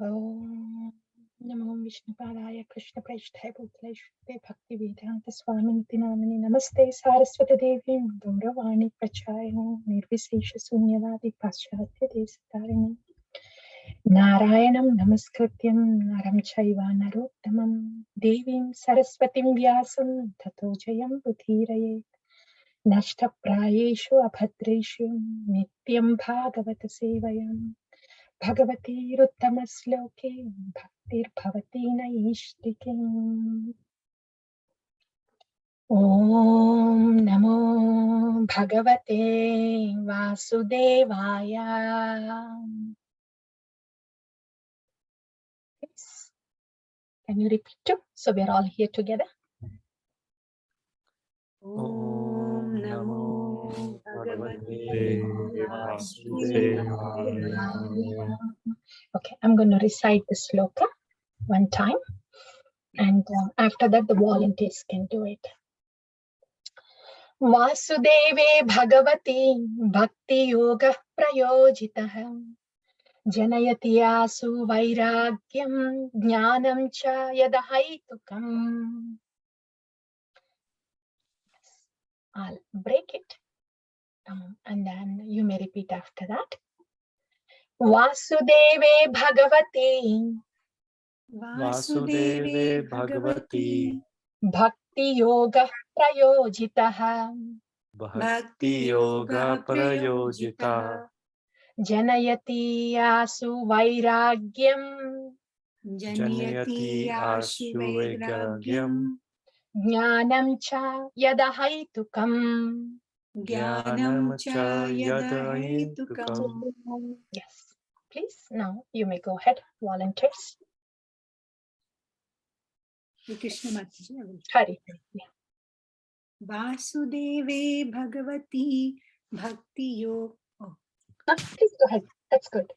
Om Namo Vishnupadaya Krishna Preshthaya Bhutale Shute Bhakti Vedanta Swaminiti Namani Namaste Saraswati Devi Gauravani Prachayani Nirvisesha Sunyavadi Paschatya Desatarini Narayanam Namaskrityam Naram Chaiva Narottamam Devim Saraswatim Vyasam Tato Jayam Budhiraye Nashta Prayeshu Abhadreshu Nityam Bhagavata Sevayam Bhagavati Ruttamasloke Bhaktir Bhavati Naishtikim Om Namo Bhagavate Vasudevaya. Yes. Can you repeat too? So we're all here together. Om Namo Bhagavate Vasudevaya. Okay, I'm going to recite the sloka one time, and after that the volunteers can do it. Vasudeve Bhagavati Bhakti Yoga Prayojitah Janayati Asu Vairagyam Jnanam Cha Yadahaitukam. I'll break it and then you may repeat after that. Vasudeve Bhagavati Vasudeve Bhagavati Bhakti Yoga Prayojitah Bhakti Yoga Prayojita Janayati Asu Vairagyam Janayati Asu Vairagyam Jnanam Cha Yadahaitukam. Jnanam Cha Yadahaitukam. Yes, please. Now you may go ahead, volunteers. Krishna Mataji, I will. Hari. Yeah. Vasudeve Bhagavati Bhakti Yoga. Oh, Please go ahead. That's good.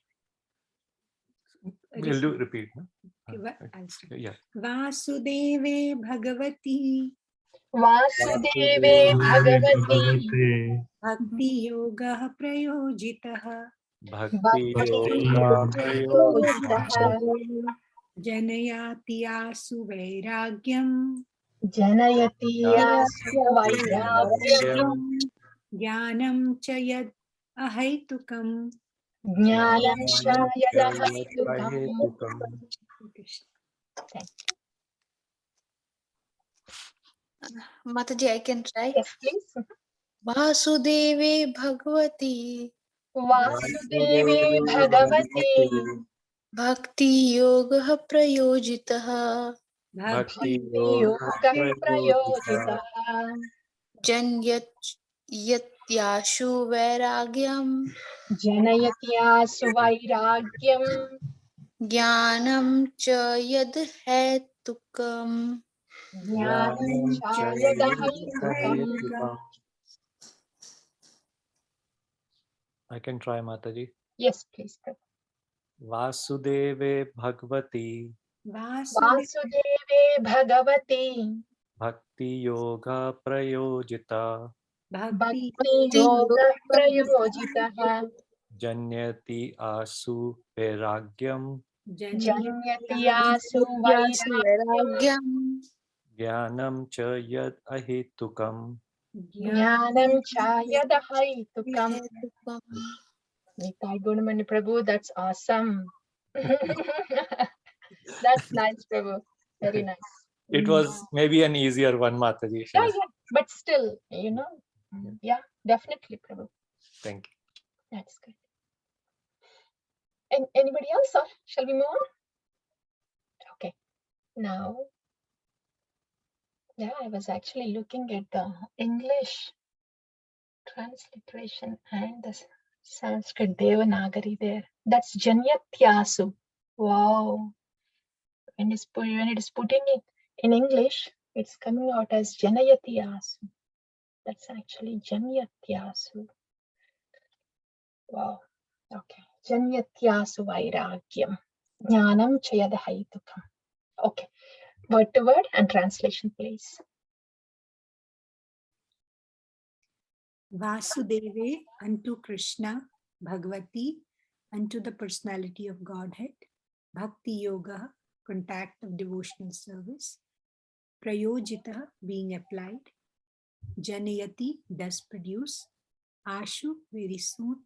We'll do repeat. No? Okay, I'll start. Yeah. Vasudeve Bhagavati Vasudeve Bhagavati Bhakti Yoga Prayojitah Bhakti Bhakti Yoga Prayojitah Janayati Asu Vairagyam Janayati Asu Vairagyam Jnanam Cha Yad Ahaitukam. Jnanam Cha Yadahaitukam. Mataji, I can try. Yes, please. Vasudeve Bhagavati Vasudeve Bhagavati Bhakti Yoga Prayojitah Bhakti Yoga Prayojitah Janyatyashu Vairagyam Janayati Asu Vairagyam Jnanam Cha Yad Hetukam. Jnanam Cha Yadahaitukam. I can try, Mataji. Yes, please. Vasudeve Bhagavati Vasudeve Bhagavati Bhakti Yoga Prayojita Bhakti Yoga Prayojitah Janyati Asu Vairagyam Janyati Asu Vairagyam Jnanam Cha Yad Ahitukam. Jnanam Cha Yadahaitukam. Nitai Gunamani Prabhu, that's awesome. That's nice, Prabhu. Very nice. It was maybe an easier one, Mataji. Yeah, but still, you know, yeah, definitely, Prabhu. Thank you. That's good. And anybody else, or shall we move on? Okay. Now, yeah, I was actually looking at the English transliteration and the Sanskrit Devanagari there. That's Janyatyasu. Wow. When it is putting it in English, it's coming out as Janayatyasu. That's actually Janyatyasu. Wow. Okay. Janyatyasu Vairagyam. Jnanam Chayadahaitukam. Okay. Word to word and translation, please. Vasudeve unto Krishna, Bhagavati unto the personality of Godhead, Bhakti Yoga, contact of devotional service. Prayojita, being applied. Janayati, does produce. Ashu, very soon.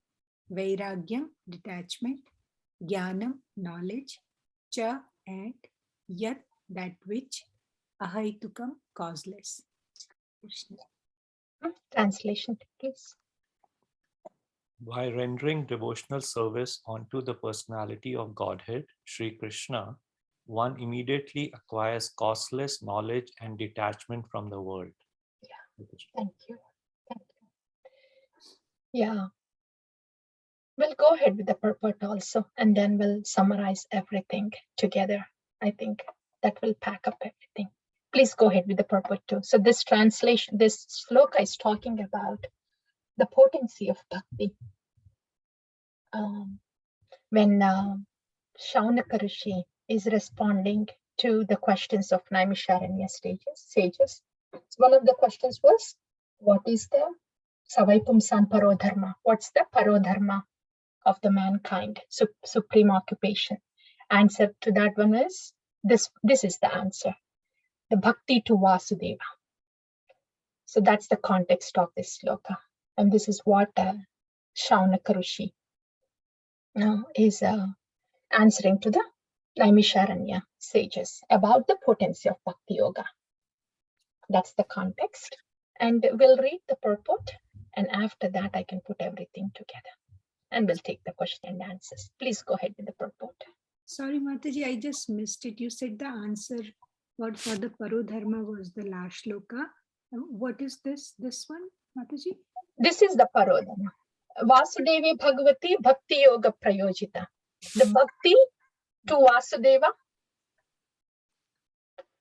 Vairagyam, detachment. Jnanam, knowledge. Cha, and. Yat, that which. Ahaitukam, causeless. Krishna. Translation, please. By rendering devotional service unto the personality of Godhead, Sri Krishna, one immediately acquires causeless knowledge and detachment from the world. Yeah. Thank you. Thank you. Yeah. We'll go ahead with the purport also, and then we'll summarize everything together. I think that will pack up everything. Please go ahead with the purport too. So this translation, this sloka is talking about the potency of bhakti. When Shaunaka Rishi is responding to the questions of Naimisharanya sages, one of the questions was, what is the Savaipumsan Parodharma? What's the Parodharma of the mankind, supreme occupation? Answer to that one is, this is the answer, the bhakti to Vasudeva. So that's the context of this sloka. And this is what Shaunaka Rishi is answering to the Naimisharanya sages about the potency of Bhakti Yoga. That's the context. And we'll read the purport, and after that I can put everything together. And we'll take the question and answers. Please go ahead with the purport. Sorry, Mataji, I just missed it. You said the answer for the Parodharma was the last shloka. What is this one, Mataji? This is the Parodharma. Vasudevi Bhagavati Bhakti Yoga Prayojita. The Bhakti to Vasudeva.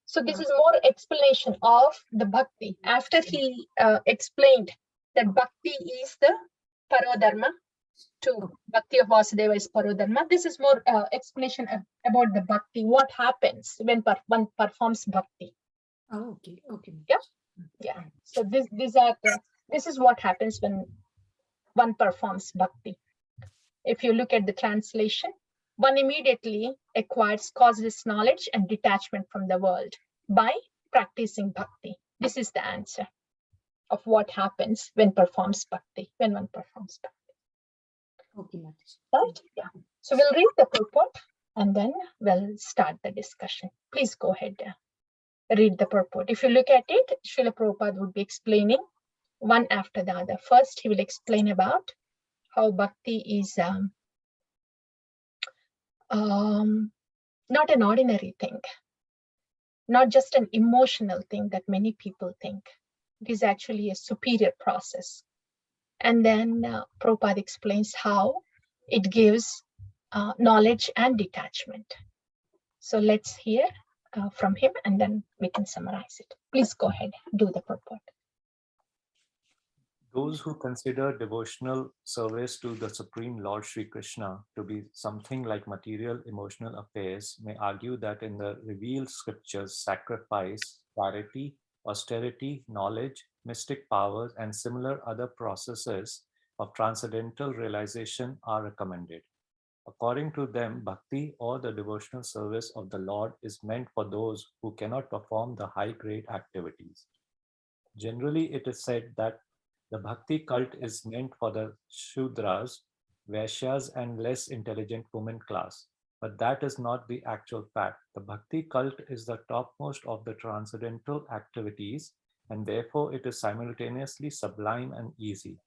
So this is more explanation of the Bhakti. After he explained that Bhakti is the Parodharma, to Bhakti of Vasudeva is Parodharma. This is more explanation about the Bhakti, what happens when one performs Bhakti. Oh, okay, okay. Yeah. So this is what happens when one performs Bhakti. If you look at the translation, one immediately acquires causeless knowledge and detachment from the world by practicing Bhakti. This is the answer of what happens when one performs Bhakti. Okay, Mataji. Right? Yeah. So we'll read the purport and then we'll start the discussion. Please go ahead, read the purport. If you look at it, Srila Prabhupada would be explaining one after the other. First, he will explain about how Bhakti is not an ordinary thing, not just an emotional thing that many people think. It is actually a superior process. And then Prabhupada explains how it gives knowledge and detachment. So let's hear from him and then we can summarize it. Please go ahead, do the purport. Those who consider devotional service to the Supreme Lord Sri Krishna to be something like material emotional affairs may argue that in the revealed scriptures, sacrifice, charity, austerity, knowledge, mystic powers, and similar other processes of transcendental realization are recommended. According to them, bhakti or the devotional service of the Lord is meant for those who cannot perform the high-grade activities. Generally, it is said that the bhakti cult is meant for the Shudras, Vaishyas, and less intelligent women class. But that is not the actual fact. The bhakti cult is the topmost of the transcendental activities, and therefore it is simultaneously sublime and easy.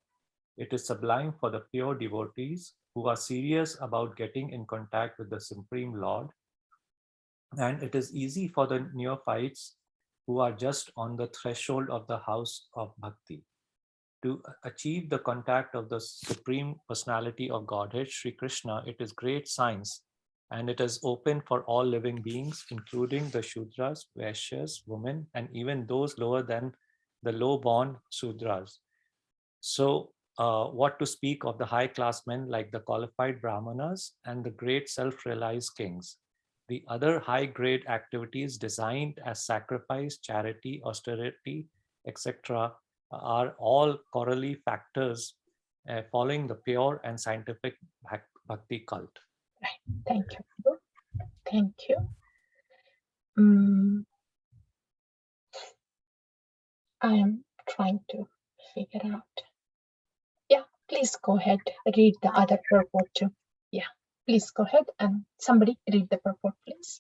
It is sublime for the pure devotees who are serious about getting in contact with the Supreme Lord, and it is easy for the neophytes who are just on the threshold of the house of bhakti. To achieve the contact of the Supreme Personality of Godhead, Sri Krishna, it is great science, and it is open for all living beings, including the Shudras, Vaishyas, women, and even those lower than the low-born Shudras. So, what to speak of the high-class men like the qualified Brahmanas and the great self-realized kings? The other high-grade activities designed as sacrifice, charity, austerity, etc., are all corollary factors following the pure and scientific bhakti cult. Right. Thank you. Thank you. Mm, I am trying to figure out. Yeah, please go ahead. Read the other purport too. Yeah, please go ahead and somebody read the purport, please.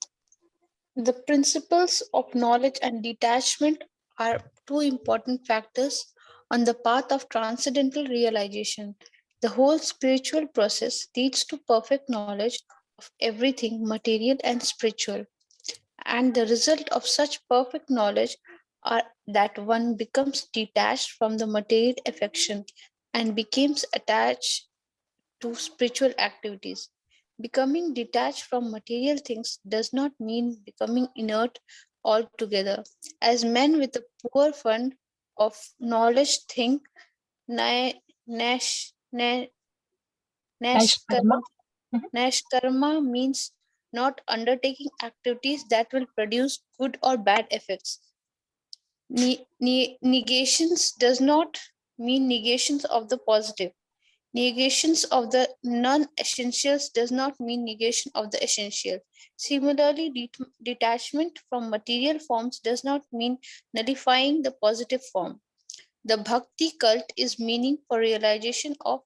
The principles of knowledge and detachment are two important factors on the path of transcendental realization. The whole spiritual process leads to perfect knowledge of everything material and spiritual. And the result of such perfect knowledge are that one becomes detached from the material affection and becomes attached to spiritual activities. Becoming detached from material things does not mean becoming inert altogether. As men with a poor fund of knowledge think, na- nash, na- Nice karma. nashkarma, nashkarma means not undertaking activities that will produce good or bad effects. Negations does not mean negations of the positive. Negations of the non-essentials does not mean negation of the essential. Similarly, detachment from material forms does not mean nullifying the positive form. The bhakti cult is meaning for realization of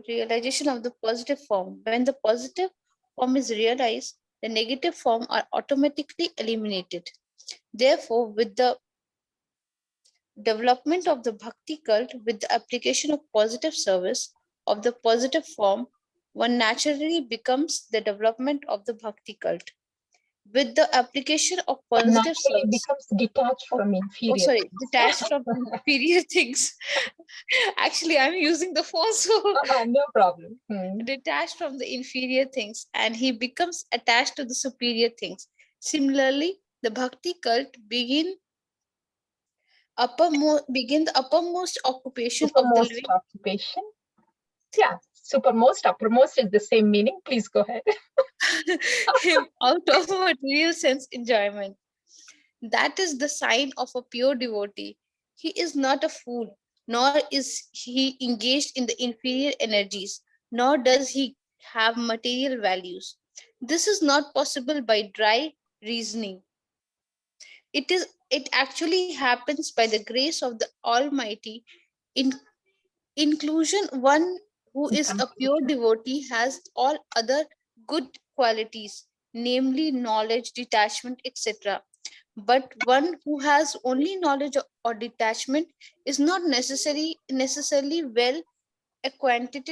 the positive form. When the positive form is realized, the negative form are automatically eliminated. Therefore, with the development of the bhakti cult, with the application of positive service of the positive form, one naturally becomes the development of the bhakti cult. With the application of One positive naturally service, becomes detached oh, from inferior things. detached from inferior things. Actually, I'm using the phone, so No problem. detached from the inferior things, and he becomes attached to the superior things. Similarly, the bhakti cult begin the uppermost occupation of the Supermost living occupation. Yeah, supermost, uppermost is the same meaning. Please go ahead. him out of material sense enjoyment. That is the sign of a pure devotee. He is not a fool, nor is he engaged in the inferior energies, nor does he have material values. This is not possible by dry reasoning. It actually happens by the grace of the Almighty. In inclusion, one who is a pure devotee has all other good qualities, namely knowledge, detachment, etc. But one who has only knowledge or detachment is not necessarily well acquainted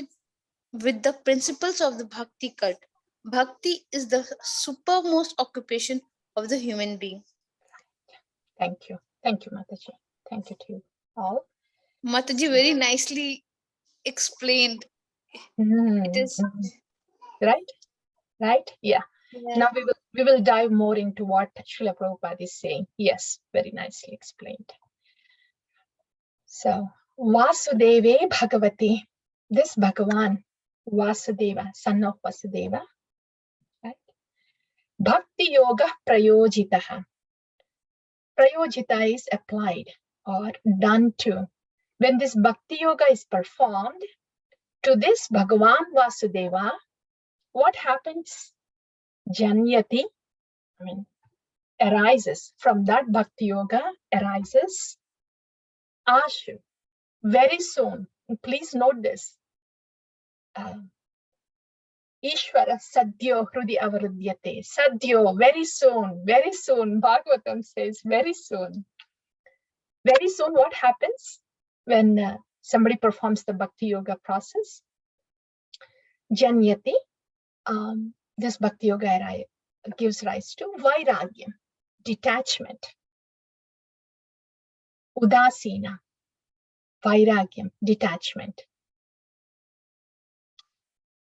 with the principles of the bhakti cult. Bhakti is the supermost occupation of the human being. Thank you. Thank you, Mataji. Thank you to you all. Mataji very nicely explained. It is Right? Right? Yeah. Now we will dive more into what Srila Prabhupada is saying. Yes, very nicely explained. So, Vasudeve Bhagavati, this Bhagavan, Vasudeva, son of Vasudeva, right? Bhakti Yoga Prayojitaha. Prayojita is applied or done to. When this Bhakti Yoga is performed, to this Bhagavan Vasudeva, what happens? Janyati, arises. From that Bhakti Yoga arises Ashu. Very soon, please note this. Ishvara Sadhyo Hrudi Avarudyate. Sadhyo, very soon. Bhagavatam says very soon. Very soon, what happens when somebody performs the Bhakti Yoga process? Janyati, this Bhakti Yoga gives rise to Vairagyam, detachment. Udasina, Vairagyam, detachment.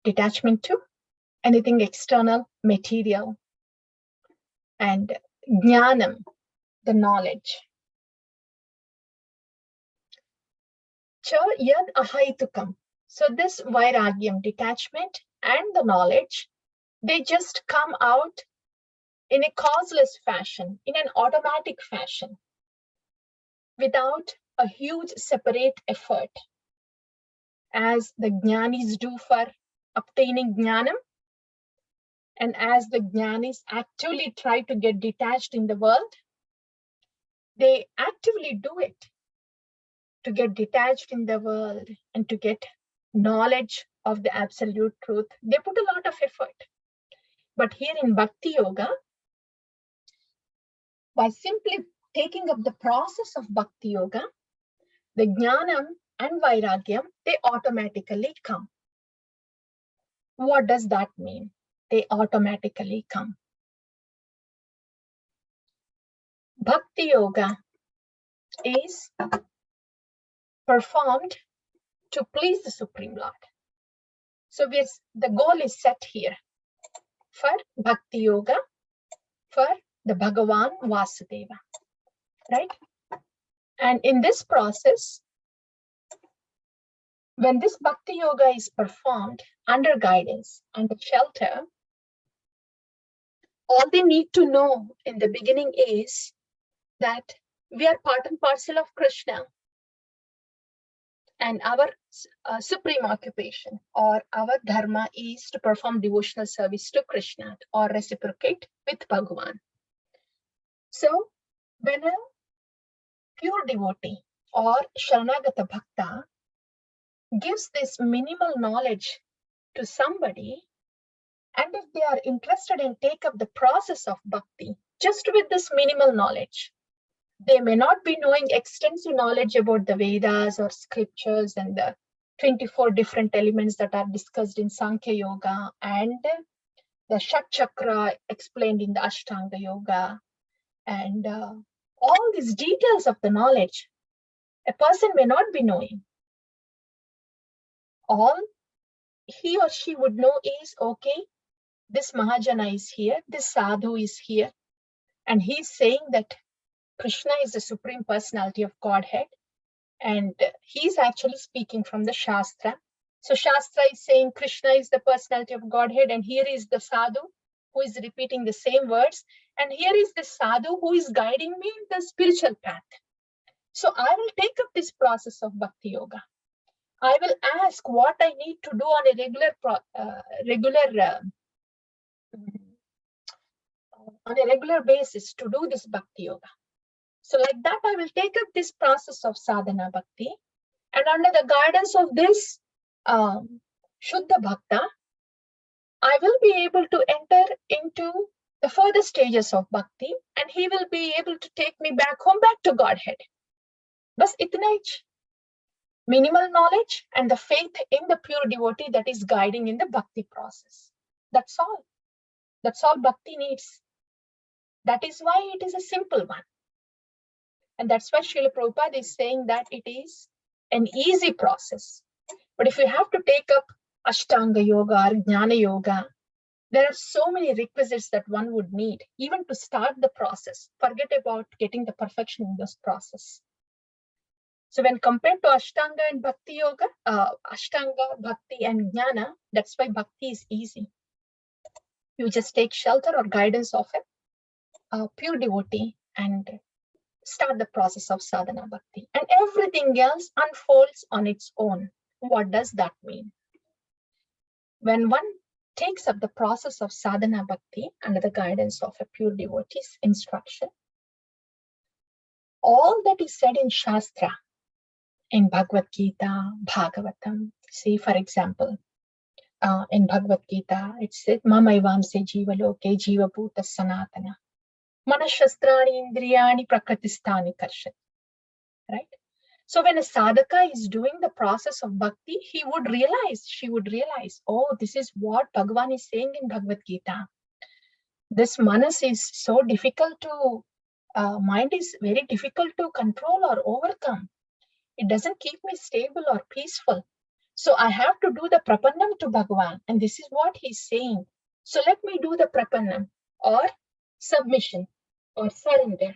Detachment to anything external, material, and Jnanam, the knowledge. Cha yad ahaitukam. So this Vairagyam, detachment, and the knowledge, they just come out in a causeless fashion, in an automatic fashion, without a huge separate effort, as the jnanis do for obtaining jnanam, And as the jnanis actively try to get detached in the world, they actively do it to get detached in the world and to get knowledge of the absolute truth. They put a lot of effort. But here in Bhakti Yoga, by simply taking up the process of Bhakti Yoga, the Jnanam and Vairagyam, they automatically come. What does that mean? They automatically come. Bhakti Yoga is performed to please the Supreme Lord. So the goal is set here for Bhakti Yoga, for the Bhagavan Vasudeva, right? And in this process, when this Bhakti Yoga is performed under guidance, under shelter, all they need to know in the beginning is that we are part and parcel of Krishna, and our supreme occupation or our dharma is to perform devotional service to Krishna or reciprocate with Bhagavan. So when a pure devotee or Sharanagata Bhakta gives this minimal knowledge to somebody, and if they are interested and take up the process of bhakti just with this minimal knowledge, they may not be knowing extensive knowledge about the Vedas or scriptures and the 24 different elements that are discussed in Sankhya Yoga and the Shat Chakra explained in the Ashtanga Yoga and all these details of the knowledge. A person may not be knowing. All he or she would know is, okay, this Mahajana is here, this Sadhu is here, and he's saying that Krishna is the Supreme Personality of Godhead, and he's actually speaking from the Shastra. So Shastra is saying Krishna is the Personality of Godhead, and here is the Sadhu who is repeating the same words, and here is the Sadhu who is guiding me in the spiritual path. So I will take up this process of Bhakti Yoga. I will ask what I need to do on a regular basis to do this Bhakti Yoga. So like that, I will take up this process of sadhana bhakti, and under the guidance of this Shuddha Bhakta, I will be able to enter into the further stages of bhakti, and he will be able to take me back home, back to Godhead. Bas itna hi. Minimal knowledge and the faith in the pure devotee that is guiding in the bhakti process. That's all. That's all bhakti needs. That is why it is a simple one. And that's why Srila Prabhupada is saying that it is an easy process. But if you have to take up Ashtanga Yoga or Jnana Yoga, there are so many requisites that one would need, even to start the process. Forget about getting the perfection in this process. So when compared to Ashtanga and Bhakti Yoga, Ashtanga, Bhakti and Jnana, that's why Bhakti is easy. You just take shelter or guidance of a pure devotee and start the process of sadhana bhakti, and everything else unfolds on its own. What does that mean? When one takes up the process of sadhana bhakti under the guidance of a pure devotee's instruction, all that is said in Shastra, in Bhagavad Gita, Bhagavatam, see for example, in Bhagavad Gita, it said, Mamaivamse jiva loke jiva bhuta sanatana. Manashastrani indriyani prakritistani karshat. Right? So when a sadhaka is doing the process of bhakti, she would realize, oh, this is what Bhagavan is saying in Bhagavad Gita. This manas is so difficult to, mind is very difficult to control or overcome. It doesn't keep me stable or peaceful. So I have to do the prapannam to Bhagavan, and this is what he's saying. So let me do the prapannam or submission or surrender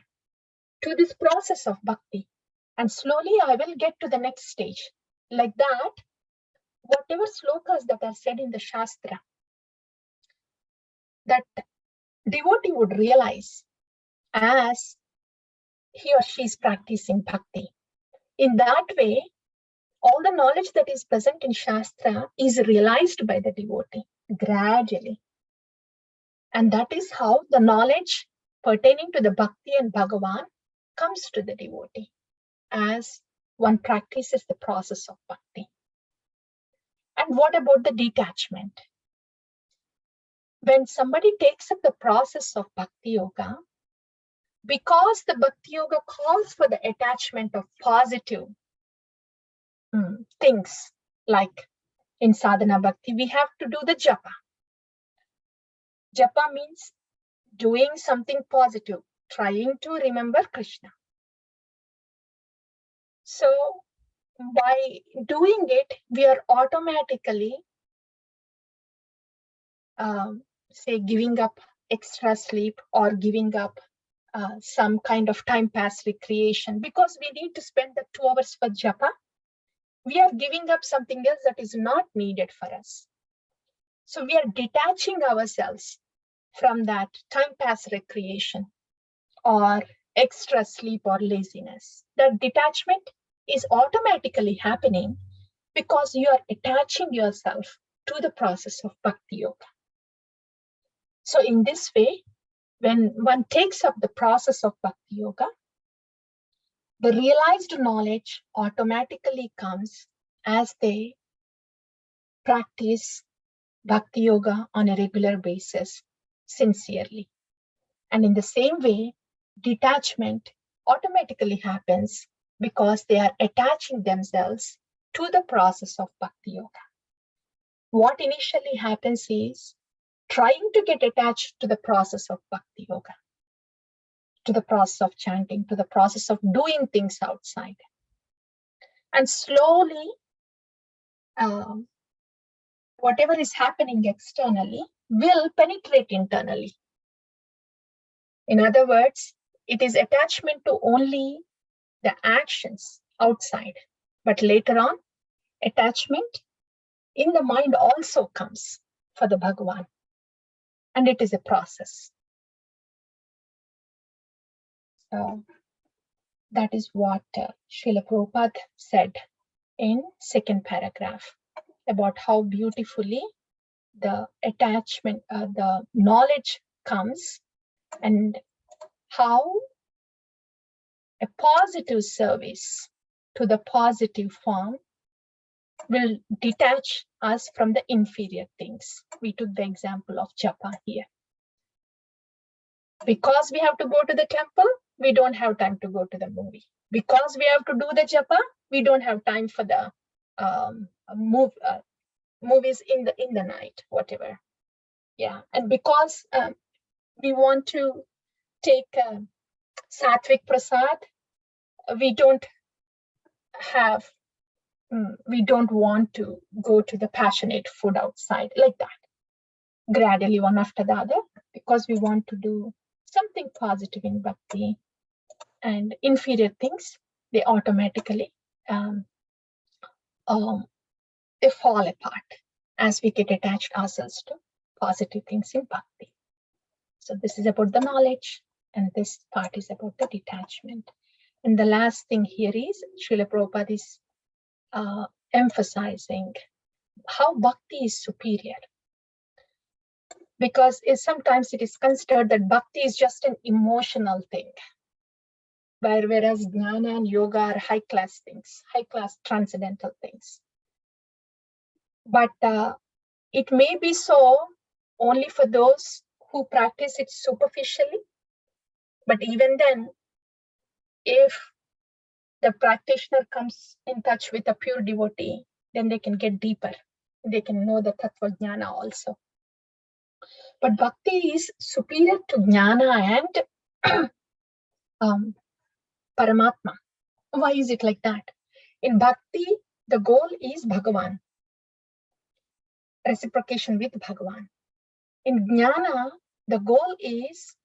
to this process of bhakti, and slowly I will get to the next stage. Like that, whatever slokas that are said in the Shastra, that devotee would realize as he or she is practicing bhakti. In that way, all the knowledge that is present in Shastra is realized by the devotee gradually. And that is how the knowledge pertaining to the Bhakti and Bhagavan comes to the devotee as one practices the process of Bhakti. And what about the detachment? When somebody takes up the process of Bhakti Yoga, because the Bhakti Yoga calls for the attachment of positive things, like in Sadhana Bhakti, we have to do the japa. Japa means doing something positive, trying to remember Krishna. So by doing it, we are automatically, say, giving up extra sleep or giving up some kind of time pass recreation, because we need to spend the 2 hours for japa. We are giving up something else that is not needed for us. So we are detaching ourselves from that time pass recreation or extra sleep or laziness. That detachment is automatically happening because you are attaching yourself to the process of Bhakti Yoga. So in this way, when one takes up the process of Bhakti Yoga, the realized knowledge automatically comes as they practice Bhakti Yoga on a regular basis, sincerely. And in the same way, detachment automatically happens because they are attaching themselves to the process of Bhakti Yoga. What initially happens is trying to get attached to the process of Bhakti Yoga, to the process of chanting, to the process of doing things outside. And slowly, whatever is happening externally will penetrate internally. In other words, it is attachment to only the actions outside. But later on, attachment in the mind also comes for the Bhagavan. And it is a process. So that is what Srila Prabhupada said in second paragraph about how beautifully the attachment, the knowledge comes, and how a positive service to the positive form will detach us from the inferior things. We took the example of japa here. Because we have to go to the temple, we don't have time to go to the movie. Because we have to do the japa, we don't have time for the movies in the night, whatever. Yeah, and because we want to take sattvic prasad, we don't want to go to the passionate food outside, like that, gradually one after the other, because we want to do something positive in bhakti. And inferior things, they automatically they fall apart as we get attached ourselves to positive things in bhakti. So this is about the knowledge, and this part is about the detachment. And the last thing here is Srila Prabhupada is emphasizing how bhakti is superior. Because sometimes it is considered that bhakti is just an emotional thing, whereas jnana and yoga are high-class things, high-class transcendental things. But it may be so only for those who practice it superficially. But even then, if the practitioner comes in touch with a pure devotee, then they can get deeper. They can know the tattva jnana also. But bhakti is superior to jnana and Paramatma. Why is it like that? In bhakti, the goal is Bhagavan, reciprocation with Bhagavan. In jnana, the goal is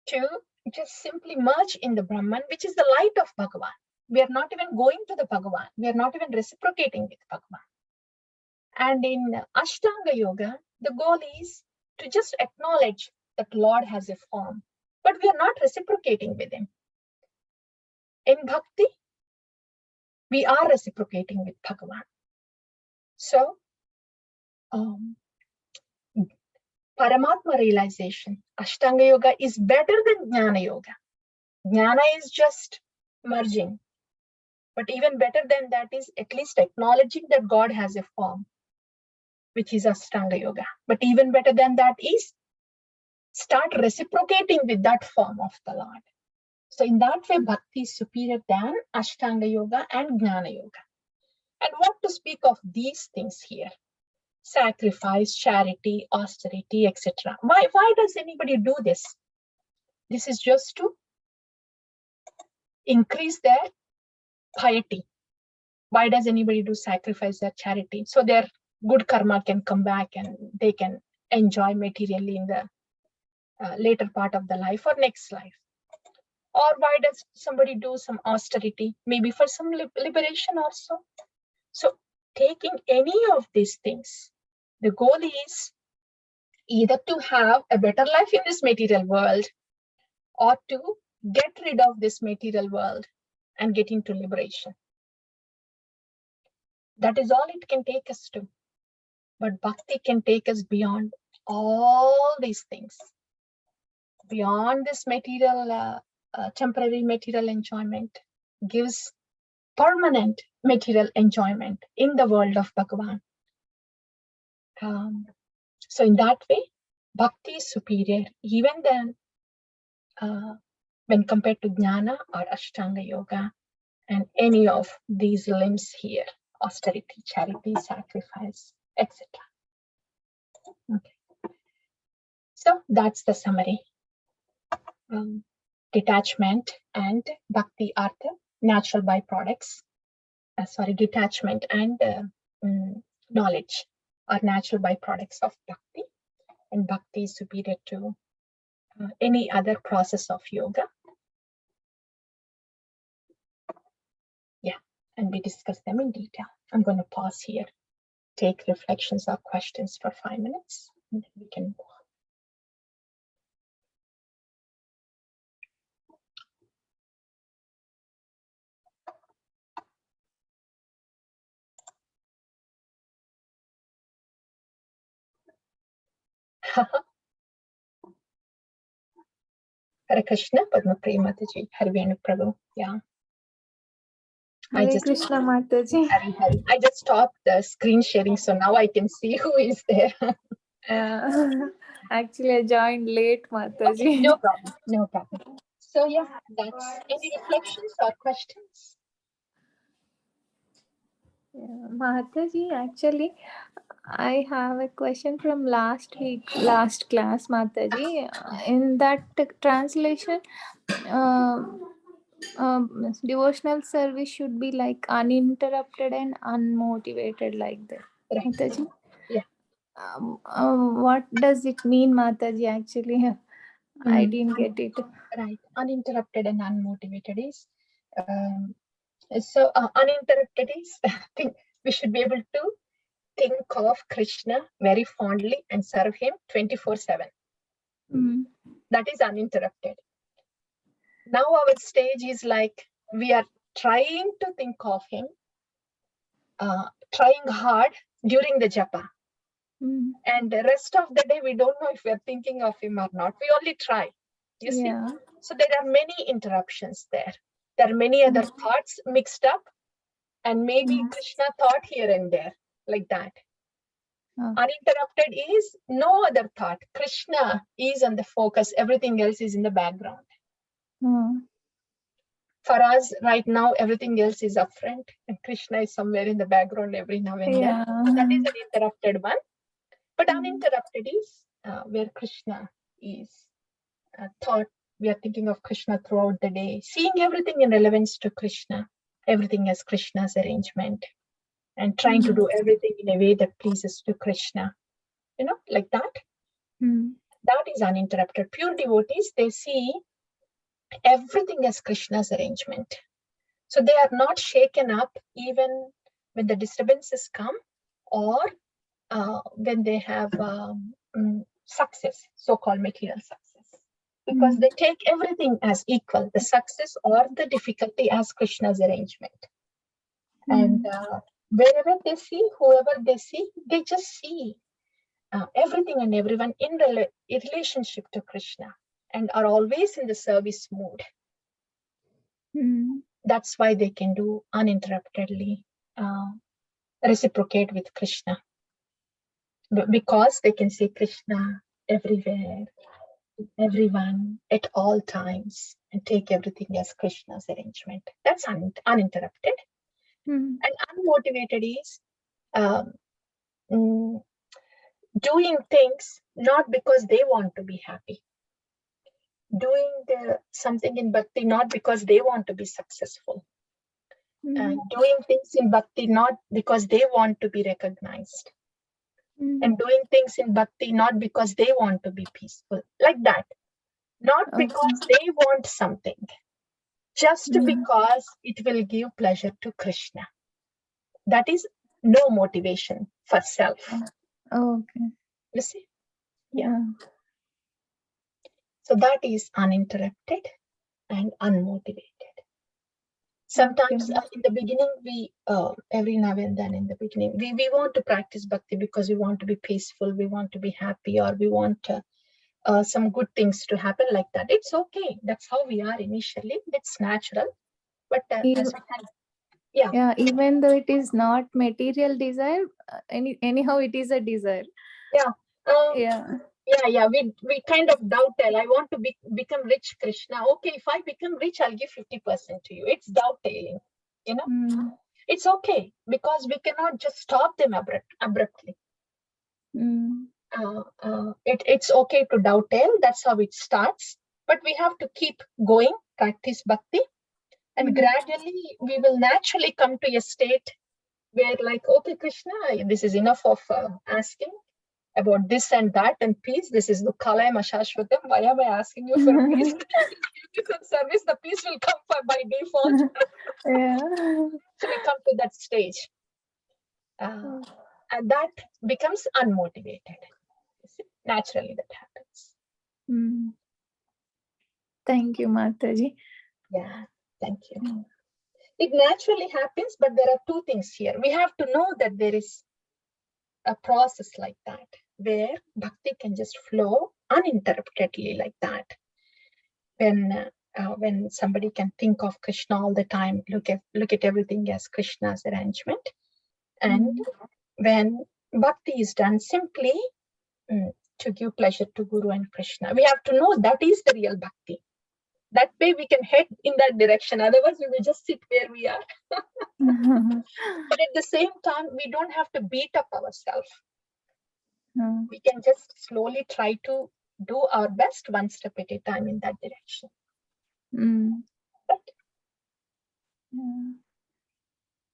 to just simply merge in the Brahman, which is the light of Bhagavan. We are not even going to the Bhagavan. We are not even reciprocating with Bhagavan. And in Ashtanga Yoga, the goal is to just acknowledge that Lord has a form, but we are not reciprocating with him. In bhakti, we are reciprocating with Bhagavan. So Paramatma realization. Ashtanga Yoga is better than Jnana Yoga. Jnana is just merging. But even better than that is at least acknowledging that God has a form, which is Ashtanga Yoga. But even better than that is start reciprocating with that form of the Lord. So in that way, Bhakti is superior than Ashtanga Yoga and Jnana Yoga. And what to speak of these things here? Sacrifice, charity, austerity, etc. Why does anybody do this? This is just to increase their piety. Why does anybody do sacrifice or charity? So their good karma can come back and they can enjoy materially in the later part of the life or next life. Or why does somebody do some austerity? Maybe for some liberation also. So taking any of these things, the goal is either to have a better life in this material world or to get rid of this material world and get into liberation. That is all it can take us to. But bhakti can take us beyond all these things, beyond this material, temporary material enjoyment, gives permanent material enjoyment in the world of Bhagavan. So in that way, bhakti is superior even then when compared to jnana or ashtanga yoga and any of these limbs here, austerity, charity, sacrifice, etc. Okay. So that's the summary. Detachment and bhakti are the natural byproducts. Detachment and knowledge are natural byproducts of bhakti, and bhakti is superior to any other process of yoga. Yeah, and we discuss them in detail. I'm going to pause here, take reflections or questions for 5 minutes, and then we can go on. Hare Krishna, Padma Priya Mataji, Harvenu Prabhu. Yeah. Hare Krishna Mataji. I just stopped the screen sharing, so now I can see who is there. Actually, I joined late, Mataji. Okay, no problem, no problem. So yeah, that's any reflections or questions? Yeah, Mataji, actually, I have a question from last class, Mataji. In that translation, devotional service should be like uninterrupted and unmotivated, like that. Right. Mataji? Yeah. What does it mean, Mataji, actually? I didn't get it. Right. Uninterrupted and unmotivated is, uninterrupted is, I think we should be able to think of Krishna very fondly and serve him 24/7. That is uninterrupted. Now our stage is like we are trying to think of him, trying hard during the japa. And the rest of the day, we don't know if we're thinking of him or not. We only try, you see. So there are many interruptions there. There are many other thoughts mixed up, and maybe Krishna thought here and there, like that. Uninterrupted is no other thought. Krishna is on the focus. Everything else is in the background. For us, right now, everything else is up front, and Krishna is somewhere in the background every now and then. So that is an interrupted one. But uninterrupted is where Krishna is thought. We are thinking of Krishna throughout the day, seeing everything in relevance to Krishna, everything as Krishna's arrangement, and trying to do everything in a way that pleases to Krishna, like that. That is uninterrupted. Pure devotees, they see everything as Krishna's arrangement. So they are not shaken up even when the disturbances come or when they have success, so-called material success. Because they take everything as equal, the success or the difficulty as Krishna's arrangement. And wherever they see, whoever they see, they just see. everything and everyone in relationship to Krishna and are always in the service mood. That's why they can do uninterruptedly reciprocate with Krishna, because they can see Krishna everywhere, everyone, at all times, and take everything as Krishna's arrangement. That's uninterrupted. And unmotivated is doing things not because they want to be happy, doing something in bhakti not because they want to be successful, doing things in bhakti not because they want to be recognized, and doing things in bhakti not because they want to be peaceful, like that, not because they want something, just because it will give pleasure to Krishna. That is no motivation for self. Okay. You see? Yeah. So that is uninterrupted and unmotivated. Sometimes in the beginning, we every now and then in the beginning, we want to practice bhakti because we want to be peaceful, we want to be happy, or we want some good things to happen, like that. It's okay. That's how we are initially. It's natural. But as we can, yeah, even though it is not material desire, anyhow it is a desire. We kind of doubt. I want to become rich, Krishna. Okay, if I become rich, I'll give 50% to you. It's doubting, you know. It's okay, because we cannot just stop them abruptly. It's okay to doubt. That's how it starts. But we have to keep going, practice bhakti, and gradually we will naturally come to a state where, like, okay, Krishna, this is enough of asking about this and that and peace. This is Dukhalaya Mashashvatam. Why am I asking you for peace? And service, the peace will come by default. So we come to that stage. And that becomes unmotivated. Naturally, that happens. Thank you, Mataji. Yeah, thank you. It naturally happens, but there are two things here. We have to know that there is a process like that, where bhakti can just flow uninterruptedly like that. When somebody can think of Krishna all the time, look at everything as Krishna's arrangement, and when bhakti is done simply to give pleasure to Guru and Krishna, we have to know that is the real bhakti. That way we can head in that direction. Otherwise, we will just sit where we are. But at the same time, we don't have to beat up ourselves. We can just slowly try to do our best, one step at a time, in that direction. Right?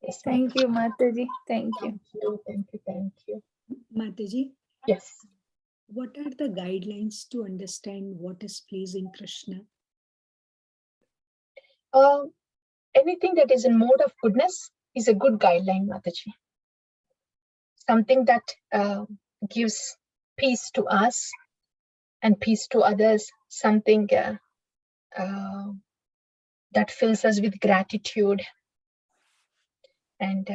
Yes, thank you, Mataji. Thank you. Thank you. Mataji? Yes. What are the guidelines to understand what is pleasing Krishna? Anything that is in mode of goodness is a good guideline, Mataji. Something that gives peace to us and peace to others, something that fills us with gratitude, and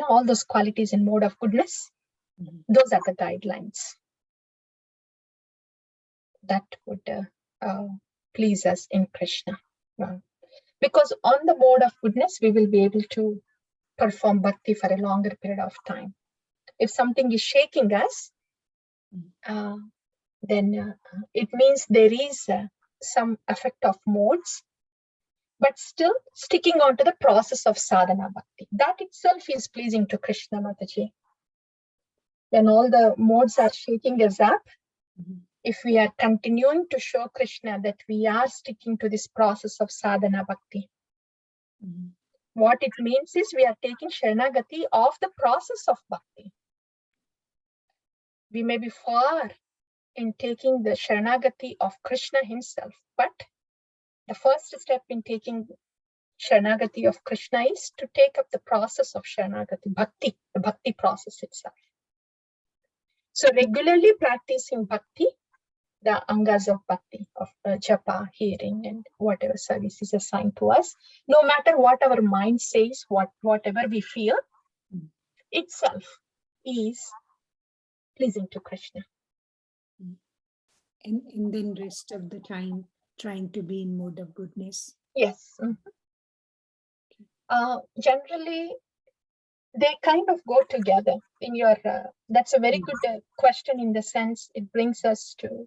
all those qualities in mode of goodness, those are the guidelines that would please us in Krishna. Because on the mode of goodness, we will be able to perform bhakti for a longer period of time. If something is shaking us, then it means there is some effect of modes, but still sticking on to the process of sadhana bhakti. That itself is pleasing to Krishna, Mataji. When all the modes are shaking us up, if we are continuing to show Krishna that we are sticking to this process of sadhana bhakti, what it means is we are taking sharanagati of the process of bhakti. We may be far in taking the sharanagati of Krishna himself, but the first step in taking sharanagati of Krishna is to take up the process of sharanagati, bhakti, the bhakti process itself. So regularly practicing bhakti, the angas of bhakti, of japa, hearing, and whatever service is assigned to us, no matter what our mind says, whatever we feel, itself is pleasing to Krishna. And then rest of the time trying to be in mode of goodness. Yes. Generally, they kind of go together in your, that's a very good question, in the sense it brings us to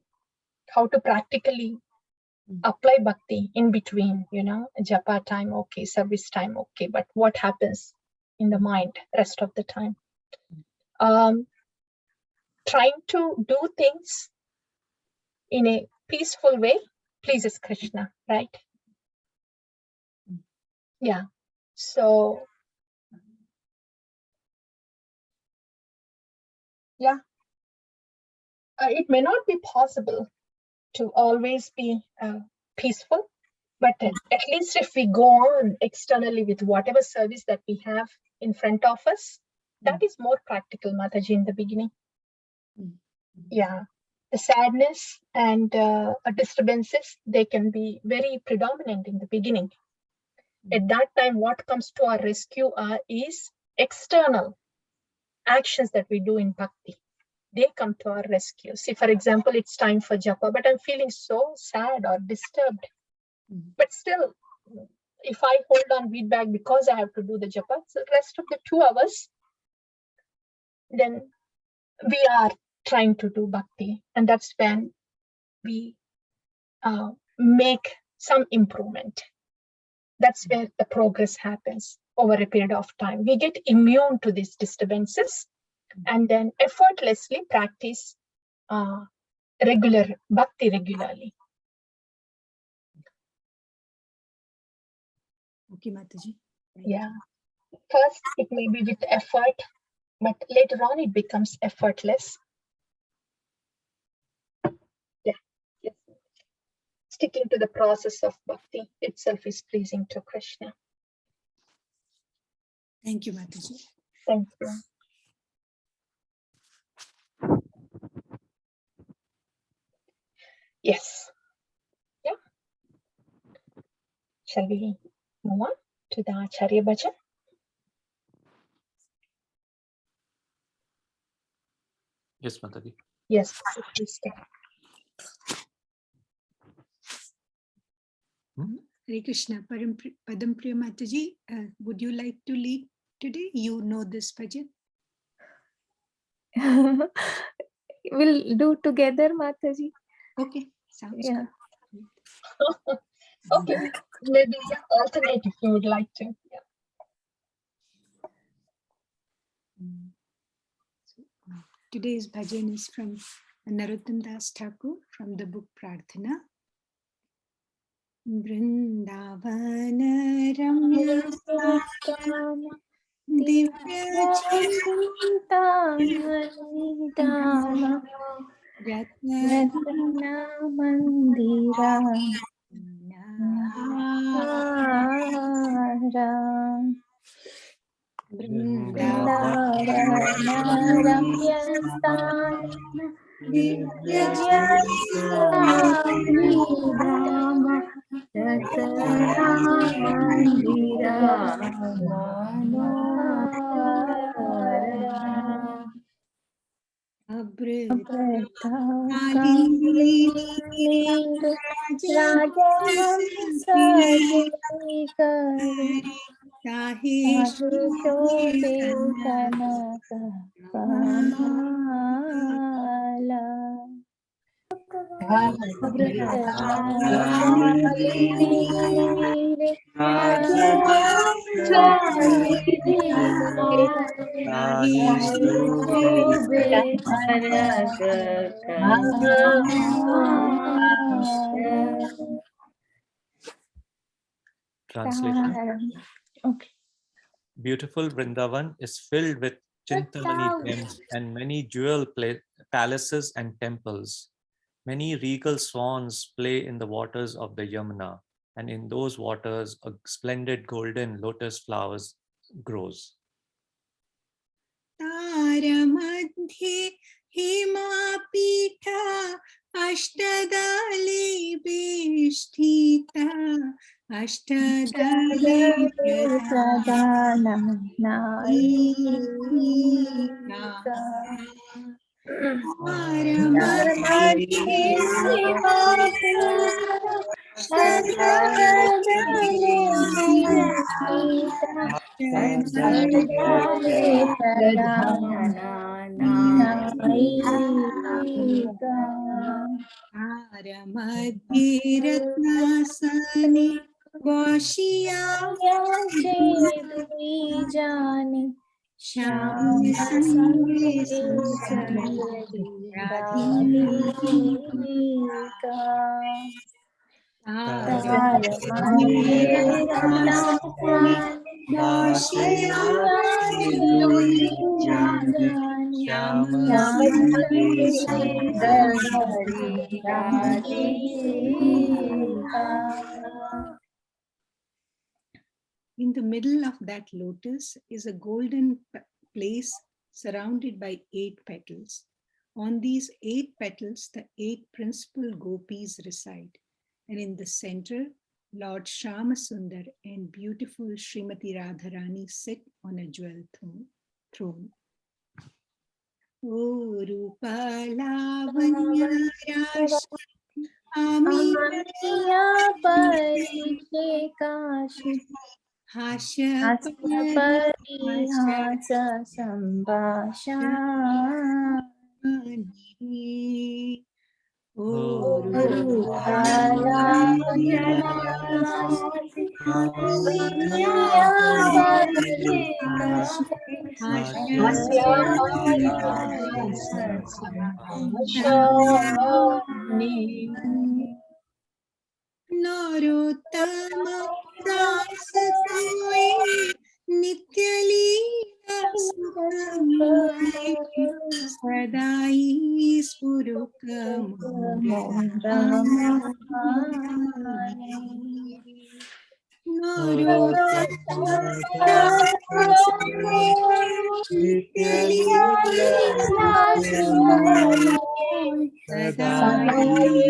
how to practically apply bhakti in between, japa time, okay, service time, okay, but what happens in the mind rest of the time? Trying to do things in a peaceful way pleases Krishna, right? Yeah. So, yeah, it may not be possible to always be peaceful, but at least if we go on externally with whatever service that we have in front of us, that is more practical, Mataji, in the beginning. Yeah, the sadness and disturbances, they can be very predominant in the beginning. At that time, what comes to our rescue is external actions that we do in bhakti. They come to our rescue. See, for example, it's time for japa, but I'm feeling so sad or disturbed. But still, if I hold on feedback because I have to do the japa, so the rest of the 2 hours, then we are trying to do bhakti. And that's when we make some improvement. That's where the progress happens over a period of time. We get immune to these disturbances and then effortlessly practice regular bhakti regularly. Okay, Mataji. Yeah. First, it may be with effort, but later on it becomes effortless. Yeah. Yes. Sticking to the process of bhakti itself is pleasing to Krishna. Thank you, Mataji. Thank you. Yes. Yeah. Shall we move on to the Acharya Bhajan? Yes, Mataji. Yes, please start. Hare Krishna. Padam Priya Mataji, would you like to lead today? You know this bhajan. We'll do together, Mataji. Okay, sounds Yeah. good. Okay, maybe alternate if you would like to. Yeah. Today's bhajan is from Narottam Das Thakur from the book Prarthana. Vrindavana Ramya Divya Ratna Mandira Translation. Okay. Beautiful Vrindavan is filled with Chintamani gems and many jewel palaces and temples. Many regal swans play in the waters of the Yamuna, and in those waters a splendid golden lotus flowers grows. Taramadhye Himapita Ashtadale Beshtita Ashtadale Pradana Naika. रत्नासने वशिया जाने Shyam In the middle of that lotus is a golden place surrounded by 8 petals. On these 8 petals, the 8 principal gopis reside. And in the center, Lord Shyamasundar and beautiful Srimati Radharani sit on a jewel throne. O Rupa Lavanya Rashi Amiya Pariche Kashi Hasya Parihasa Sambhashani O Rupa Lavanya Rashi Amiya Pariche Kashi Asya Parihasa Sambhashani Narottama Das Koi Nitya Leela Sukhamai Sadai Spurukam Narottama Das Koi Nitya Leela Sukhamai Sadai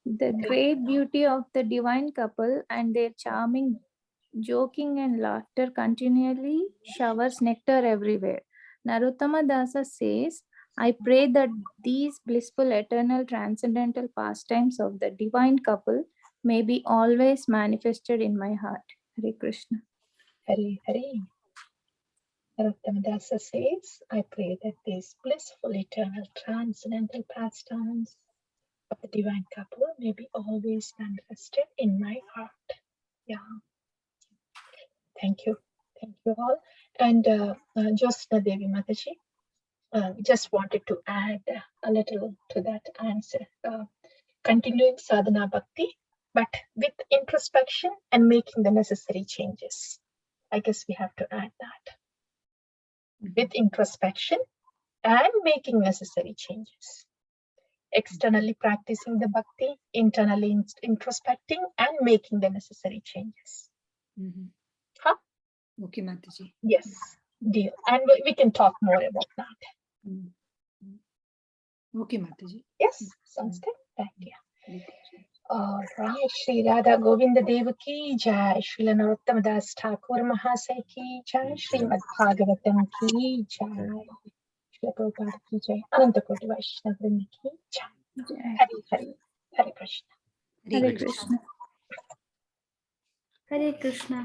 The great beauty of the divine couple and their charming joking and laughter continually showers nectar everywhere. Narottama Dasa says, I pray that these blissful, eternal, transcendental pastimes of the divine couple may be always manifested in my heart. Hare Krishna. Hare Hare. Narottama Dasa says, I pray that these blissful, eternal, transcendental pastimes of the divine couple may be always manifested in my heart. Yeah. Thank you. Thank you all. And Josna Devi Mataji, just wanted to add a little to that answer. Continuing sadhana bhakti, but with introspection and making the necessary changes. I guess we have to add that. With introspection and making necessary changes. Externally practicing the bhakti, internally introspecting and making the necessary changes. Huh? Okay, Mataji. Yes, deal. And we can talk more about that. Okay, Mataji. Yes, sounds good. Thank you. All right, Shri Radha Govinda Deva ki jai, Shri Narottama Das Thakur Mahasaya ki jai, Srimad Bhagavatam ki jai, Shri Prabhupada ki jai, Ananta Koti Vaishnava Vrinda ki jai. Hare Hare, Hare Krishna. Hare Krishna. Hare Krishna.